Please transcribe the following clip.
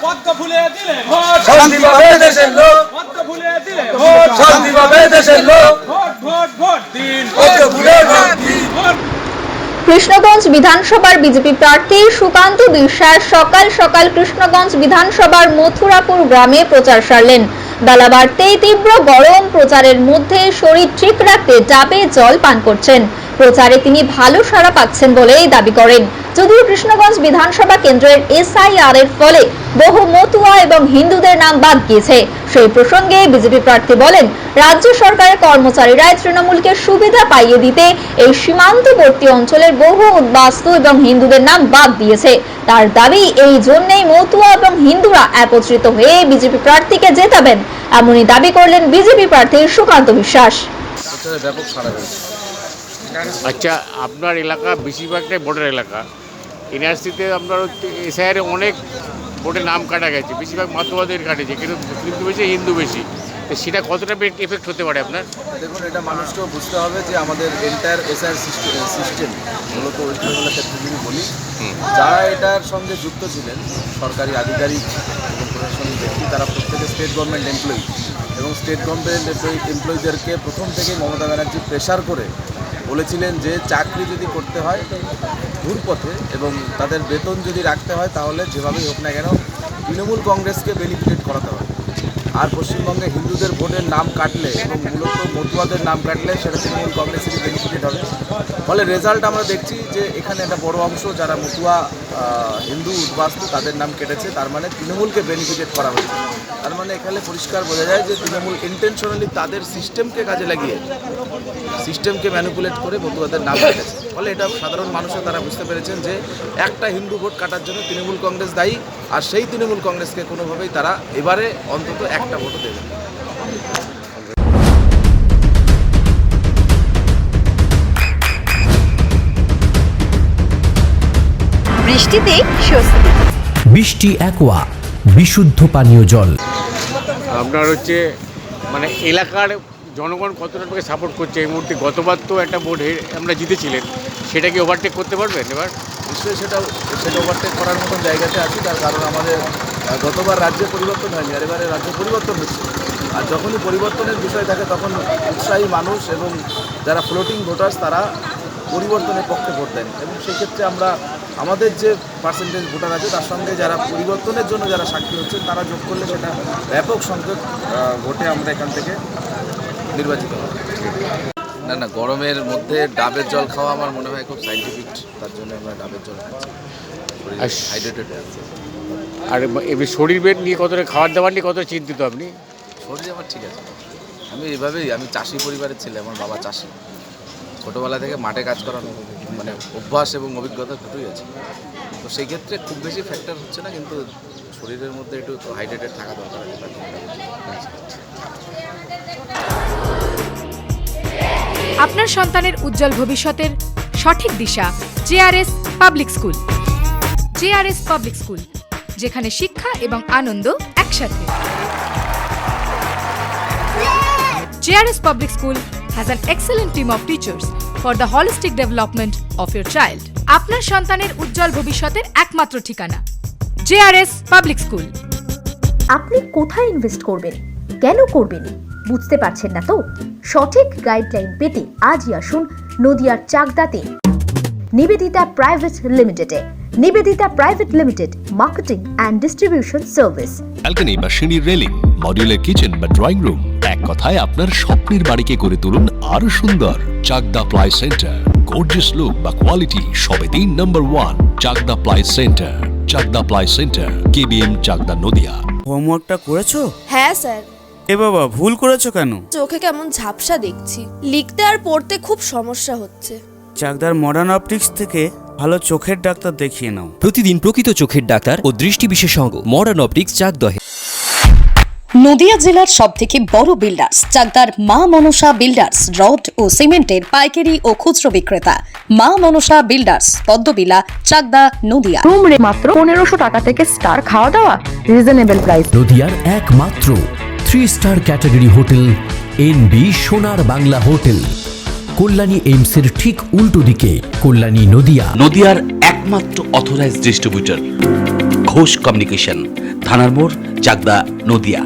পদ্ম ফুলে দিলে ভোট, শান্তি পাবে দেশের লোক, পদ্ম ফুলে দিলে ভোট, শান্তি পাবে দেশের লোক, ভোট ভোট ভোট দিন, পদ্ম ফুলে ভোট দিন। ভোট। কৃষ্ণগঞ্জ বিধানসভার বিজেপি প্রার্থী সুকান্ত বিশ্বাস সকাল সকাল কৃষ্ণগঞ্জ বিধানসভার মথুরাপুর গ্রামে প্রচার সারলেন। বেলা বাড়তেই তীব্র গরম, প্রচারের মধ্যে শরীর ঠিক রাখতে ডাবে জল পান করছেন। প্রচারে তিনি ভালো সাড়া পাচ্ছেন বলেই দাবি করেন। যদিও কৃষ্ণগঞ্জ বিধানসভা কেন্দ্রের এসআইআর এর ফলে বহু মতুয়া এবং হিন্দুদের নাম বাদ গিয়েছে। সেই প্রসঙ্গে বিজেপি প্রার্থী বলেন, রাজ্য সরকারের কর্মচারীরাই তৃণমূলকে সুবিধা পাইয়ে দিতে এই সীমান্তবর্তী অঞ্চলের বহু উদ্বাস্তু এবং হিন্দুদের নাম বাদ দিয়েছে। তার দাবি, এই জন্যই মতুয়া এবং হিন্দুরা একত্রিত হয়ে বিজেপি প্রার্থীকে জেতাবেন। এমনই দাবি করলেন বিজেপি প্রার্থী সুকান্ত বিশ্বাস। ব্যাপক সাড়া রয়েছে। আচ্ছা, আপনার এলাকা বেশিরভাগটাই ভোটের এলাকা। এনআরসিতে আপনার এসআইআর অনেক ভোটের নাম কাটা গেছে, বেশিরভাগ মাতুয়াদের কাটেছে, কিন্তু মুসলিম বেশি, হিন্দু বেশি। তো সেটা কতটা এফেক্ট হতে পারে আপনার? দেখুন, এটা মানুষকেও বুঝতে হবে যে আমাদের এন্টায়ার এসআইআর সিস্টেম মূলত ওয়েস্ট বেঙ্গলের ক্ষেত্রে যদি বলি, যারা এটার সঙ্গে যুক্ত ছিলেন সরকারি আধিকারিক এবং প্রশাসনিক ব্যক্তি, তারা প্রত্যেকে স্টেট গভর্নমেন্ট এমপ্লয়ি, এবং স্টেট গভর্নমেন্ট এমপ্লয়িদেরকে প্রথম থেকে মমতা ব্যানার্জি প্রেশার করে বলেছিলেন যে চাকরি যদি করতে হয় ঘুরপথে এবং তাদের বেতন যদি রাখতে হয় তাহলে যেভাবেই হোক না কেন তৃণমূল কংগ্রেসকে বেনিফিট করাতে হবে। আর পশ্চিমবঙ্গে হিন্দুদের ভোটের নাম কাটলে এবং মূলত মতুয়াদের নাম কাটলে সেটা তৃণমূল কংগ্রেসেরই বেনিফিটেড হবে। ফলে রেজাল্ট আমরা দেখছি যে এখানে একটা বড় অংশ যারা মতুয়া হিন্দু উদ্বাস্তু তাদের নাম কেটেছে, তার মানে তৃণমূলকে বেনিফিটেড করা হয়েছে। তার মানে এখানে পরিষ্কার বোঝা যায় যে তৃণমূল ইন্টেনশনালি তাদের সিস্টেমকে কাজে লাগিয়ে সিস্টেমকে ম্যানিপুলেট করে মতুয়াদের নাম কেটেছে। ফলে এটা সাধারণ মানুষও তারা বুঝতে পেরেছেন যে একটা হিন্দু ভোট কাটার জন্য তৃণমূল কংগ্রেস দায়ী, আর সেই তৃণমূল কংগ্রেসকে কোনোভাবেই তারা এবারে অন্তত একটা ভোটও দেবে। বৃষ্টিতে স্বস্তি। বৃষ্টি অ্যাকোয়া বিশুদ্ধ পানীয় জল। আপনার হচ্ছে মানে এলাকার জনগণ কতটা আপনাকে সাপোর্ট করছে এই মুহূর্তে? গতবার তো একটা ভোট আমরা জিতেছিলেন, সেটা কি ওভারটেক করতে পারবেন এবার? নিশ্চয়ই সেটা ওভারটেক করার মতন জায়গাতে আছে, তার কারণ আমাদের গতবার রাজ্যে পরিবর্তন হয়নি, আর এবারে রাজ্য পরিবর্তন হচ্ছে। আর যখনই পরিবর্তনের বিষয় থাকে তখন উৎসাহী মানুষ এবং যারা ফ্লোটিং ভোটার্স তারা পরিবর্তনের পক্ষে ভোট দেন, এবং সেক্ষেত্রে আমরা আমাদের যে পার্সেন্টেজ ভোটার আছে তার সঙ্গে যারা পরিবর্তনের জন্য যারা সাক্ষী হচ্ছেন তারা যোগ করলে সেটা ব্যাপক সংখ্যক ভোটে আমরা এখান থেকে নির্বাচিত হব। না, গরমের মধ্যে ডাবের জল খাওয়া আমার মনে হয় খুব সাইন্টিফিক, তার জন্য আমরা ডাবের জল খাচ্ছি, হাইড্রেটেড আছে। আর এমনি শরীর বেদ নিয়ে কতটা, খাবার দাবার নিয়ে কতটা চিন্তিত আপনি? শরীর আমার ঠিক আছে, আমি চাষি পরিবারের ছেলে, আমার বাবা চাষি, ছোটোবেলা থেকে মাঠে কাজ করার মানে অভ্যাস এবং অভিজ্ঞতা দুটোই আছে। তো সেই ক্ষেত্রে খুব বেশি ফ্যাক্টর হচ্ছে না, কিন্তু শরীরের মধ্যে একটু হাইড্রেটেড থাকা দরকার আছে। আপনার সন্তানের উজ্জ্বল ভবিষ্যতের সঠিক দিশা J R S public school. J R S public school, যেখানে শিক্ষা এবং আনন্দ একসাথে। J R S public school has an excellent team of teachers for the holistic development of your child. আপনার সন্তানের উজ্জ্বল ভবিষ্যতের একমাত্র ঠিকানা জেআরএস পাবলিক স্কুল। আপনি কোথায় ইনভেস্ট করবেন, কেন করবেন বুঝতে পারছেন না তো? সঠিক গাইডলাইন পেতে আজই আসুন নদিয়ার চাকদাতে নিবেদিতা প্রাইভেট লিমিটেডে। Nivedita private limited, marketing and distribution service. Balcony বা সিঁড়ির রেলিং, মডিউলার কিচেন বা ড্রয়িং রুম, এক কথায় আপনার স্বপ্নের বাড়িকে করে তুলুন আরো সুন্দর। Chakdah ply centre, gorgeous look বা কোয়ালিটি সবে 3 number 1 Chakdah ply centre. Chakdah ply centre, KBM, Chakdah, Nadia. হোমওয়ার্কটা করেছো? হ্যাঁ স্যার। এ বাবা, ভুল করেছো কেন? চোখে কেমন ঝাপসা দেখছি, লিখতে আর পড়তে খুব সমস্যা হচ্ছে। চাকদার মডার্ন অপটিক্স থেকে ভালো চোখের ডাক্তার দেখিয়ে নাও। প্রতিদিন প্রকৃত চোখের ডাক্তার ও দৃষ্টি বিশেষজ্ঞ মডার্ন অপটিক্স, চাকদহ। নদিয়া জেলার সবথেকে বড় বিল্ডার্স চাকদার মা মনসা বিল্ডার্স, রড ও সিমেন্টের পাইকারি ও খুচরো বিক্রেতা। মা মনসা বিল্ডার্স, পদ্মবিলা, চাকদা, নদিয়া। রুম রে মাত্র 1500 টাকা থেকে স্টার, খাওয়া দাওয়া রিজনেবল প্রাইস। নদিয়ার একমাত্র 3 স্টার ক্যাটাগরি হোটেল এনবি সোনার বাংলা হোটেল, কল্যাণী এইমসের ঠিক উল্টো দিকে, কল্যাণী, নদিয়া। নদিয়ার একমাত্র অথরাইজড ডিস্ট্রিবিউটর। ঘোষ কমিউনিকেশন, থানার মোড়, চাকদা, নদিয়া।